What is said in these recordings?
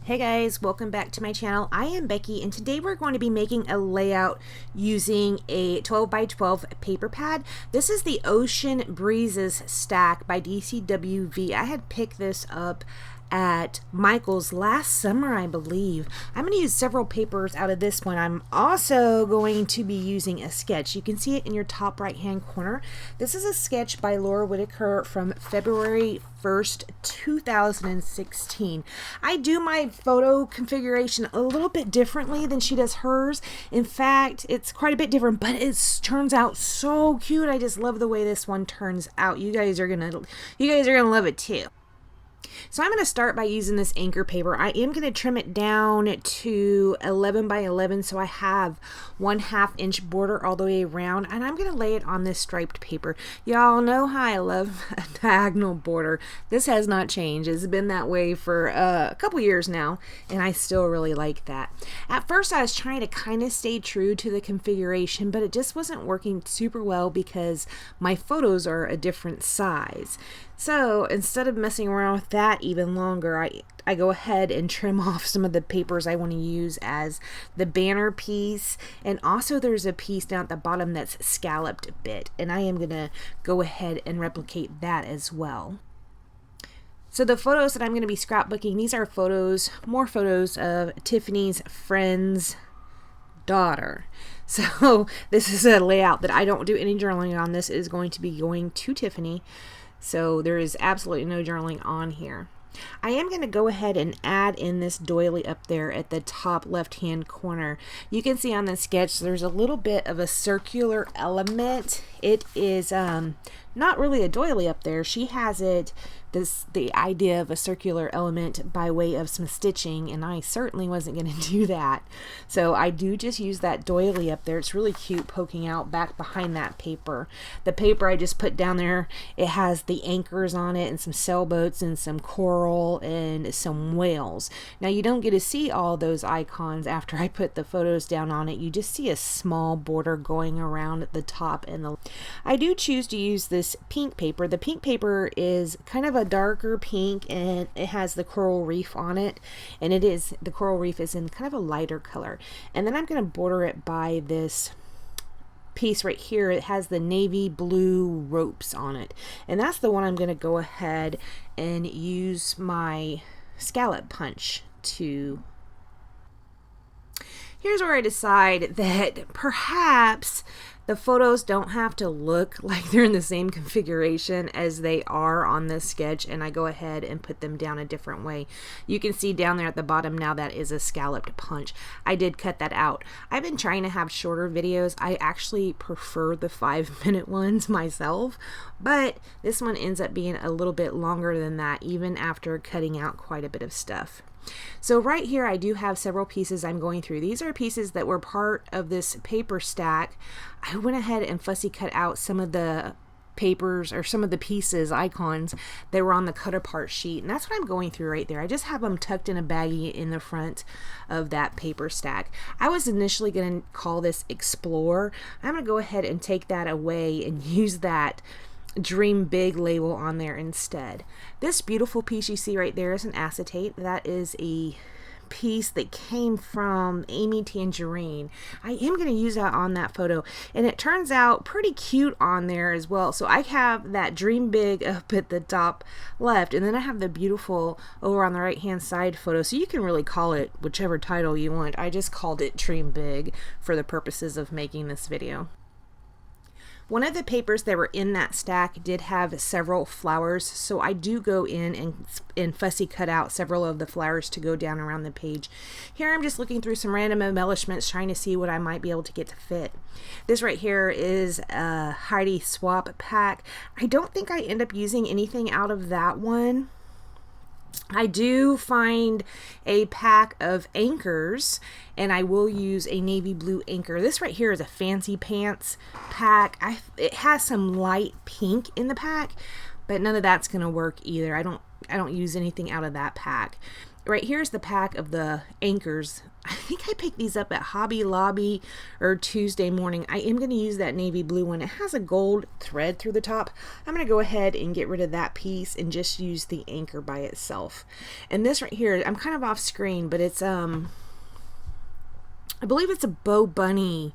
Hey guys, welcome back to my channel. I am Becky and today we're going to be making a layout using a 12 by 12 paper pad. This is the Ocean Breezes stack by DCWV. I had picked this up at Michael's last summer, I believe. I'm going to use several papers out of this one. I'm also going to be using a sketch. You can see it in your top right hand corner. This is a sketch by Laura Whitaker from February 1st, 2016. I do my photo configuration a little bit differently than she does hers. In fact, it's quite a bit different, but it turns out so cute. I just love the way this one turns out. You guys are gonna love it too. So I'm going to start by using this anchor paper. I am going to trim it down to 11 by 11 so I have 1/2 inch border all the way around, and I'm going to lay it on this striped paper. Y'all know how I love a diagonal border. This has not changed. It's been that way for a couple years now, and I still really like that. At first I was trying to kind of stay true to the configuration, but it just wasn't working super well because my photos are a different size. So instead of messing around with that even longer, I go ahead and trim off some of the papers I want to use as the banner piece, and also there's a piece down at the bottom that's scalloped a bit, and I am going to go ahead and replicate that as well. So the photos that I'm going to be scrapbooking, these are more photos of Tiffany's friend's daughter. So this is a layout that I don't do any journaling on. This is going to be going to Tiffany. So there is absolutely no journaling on here. I am going to go ahead and add in this doily up there at the top left hand corner. You can see on the sketch there's a little bit of a circular element. It is not really a doily up there. She has the idea of a circular element by way of some stitching, and I certainly wasn't going to do that. So I do just use that doily up there. It's really cute poking out back behind that paper. The paper I just put down there, it has the anchors on it and some sailboats and some coral and some whales. Now you don't get to see all those icons after I put the photos down on it. You just see a small border going around at the top and the... I do choose to use this pink paper. The pink paper is kind of a darker pink, and it has the coral reef on it, and the coral reef is in kind of a lighter color. And then I'm going to border it by this piece right here. It has the navy blue ropes on it, and that's the one I'm going to go ahead and use my scallop punch to. Here's where I decide that perhaps the photos don't have to look like they're in the same configuration as they are on this sketch, and I go ahead and put them down a different way. You can see down there at the bottom now that is a scalloped punch. I did cut that out. I've been trying to have shorter videos. I actually prefer the 5-minute ones myself, but this one ends up being a little bit longer than that, even after cutting out quite a bit of stuff. So right here I do have several pieces I'm going through. These are pieces that were part of this paper stack. I went ahead and fussy cut out some of the papers, or some of the pieces, icons, that were on the cut apart sheet, and that's what I'm going through right there. I just have them tucked in a baggie in the front of that paper stack. I was initially going to call this Explore. I'm going to go ahead and take that away and use that Dream Big label on there instead. This beautiful piece you see right there is an acetate. That is a piece that came from Amy Tangerine. I am going to use that on that photo, and it turns out pretty cute on there as well. So I have that Dream Big up at the top left, and then I have the beautiful over on the right hand side photo. So you can really call it whichever title you want. I just called it Dream Big for the purposes of making this video. One of the papers that were in that stack did have several flowers, so I do go in and fussy cut out several of the flowers to go down around the page. Here I'm just looking through some random embellishments, trying to see what I might be able to get to fit. This right here is a Heidi Swap pack. I don't think I end up using anything out of that one. I do find a pack of anchors, and I will use a navy blue anchor. This right here is a fancy pants pack. It has some light pink in the pack, but none of that's going to work either. I don't I don't use anything out of that pack. Right here's the pack of the anchors. I think I picked these up at Hobby Lobby or Tuesday morning. I am going to use that navy blue one. It has a gold thread through the top. I'm going to go ahead and get rid of that piece and just use the anchor by itself. And this right here, I'm kind of off screen, but it's I believe it's a Bo Bunny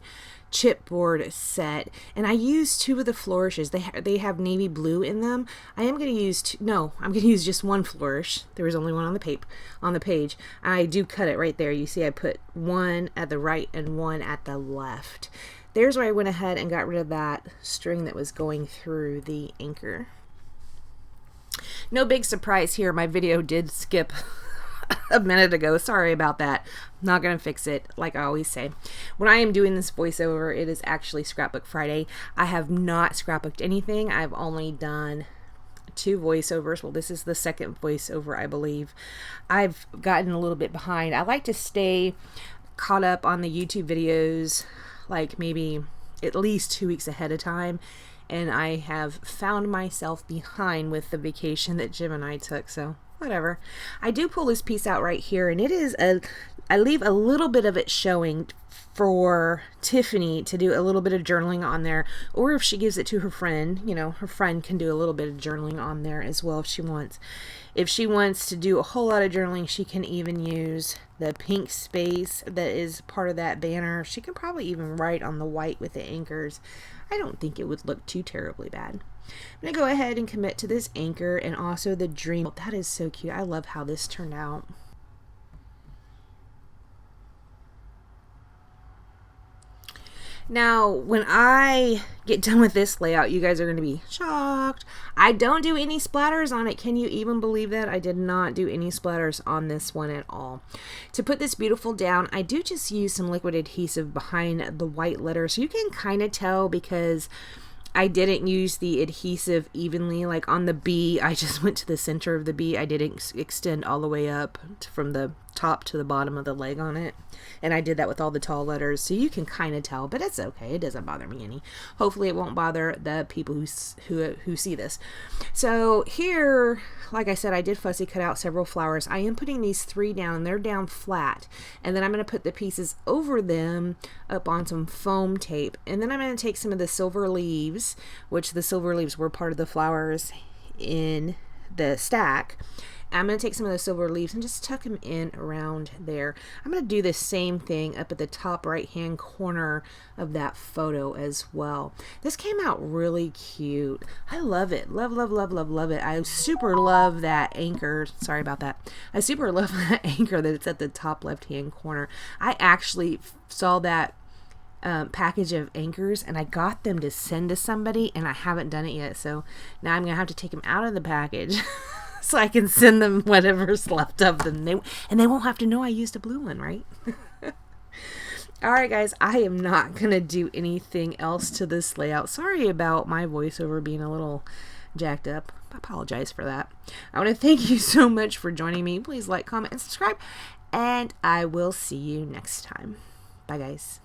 chipboard set, and I used 2 of the flourishes. They have navy blue in them. I am going to use I'm going to use just 1 flourish. There was only one on the page. I do cut it right there. You see I put 1 at the right and 1 at the left. There's where I went ahead and got rid of that string that was going through the anchor. No big surprise here, my video did skip a minute ago. Sorry about that. I'm not going to fix it like I always say. When I am doing this voiceover, it is actually Scrapbook Friday. I have not scrapbooked anything. I've only done 2 voiceovers. Well, this is the second voiceover, I believe. I've gotten a little bit behind. I like to stay caught up on the YouTube videos like maybe at least 2 weeks ahead of time. And I have found myself behind with the vacation that Jim and I took, so whatever. I do pull this piece out right here, and it is I leave a little bit of it showing for Tiffany to do a little bit of journaling on there, or if she gives it to her friend, you know, her friend can do a little bit of journaling on there as well if she wants. If she wants to do a whole lot of journaling, she can even use the pink space that is part of that banner. She can probably even write on the white with the anchors. I don't think it would look too terribly bad. I'm going to go ahead and commit to this anchor and also the dream. Oh, that is so cute. I love how this turned out. Now, when I get done with this layout, you guys are going to be shocked. I don't do any splatters on it. Can you even believe that? I did not do any splatters on this one at all. To put this beautiful down, I do just use some liquid adhesive behind the white letters. So you can kind of tell because I didn't use the adhesive evenly. Like on the B, I just went to the center of the B. I didn't extend all the way up from the top to the bottom of the leg on it. And I did that with all the tall letters. So you can kind of tell, but it's okay. It doesn't bother me any. Hopefully it won't bother the people who see this. So here, like I said, I did fussy cut out several flowers. I am putting these 3 down. They're down flat. And then I'm going to put the pieces over them up on some foam tape. And then I'm going to take some of the silver leaves, which the silver leaves were part of the flowers in the stack. I'm going to take some of those silver leaves and just tuck them in around there. I'm going to do the same thing up at the top right hand corner of that photo as well. This came out really cute. I love it. Love, love, love, love, love it. I super love that anchor. Sorry about that. I super love that anchor that it's at the top left hand corner. I actually saw that package of anchors and I got them to send to somebody and I haven't done it yet. So now I'm going to have to take them out of the package. So I can send them whatever's left of them. And they won't have to know I used a blue one, right? Alright guys, I am not going to do anything else to this layout. Sorry about my voiceover being a little jacked up. I apologize for that. I want to thank you so much for joining me. Please like, comment, and subscribe. And I will see you next time. Bye guys.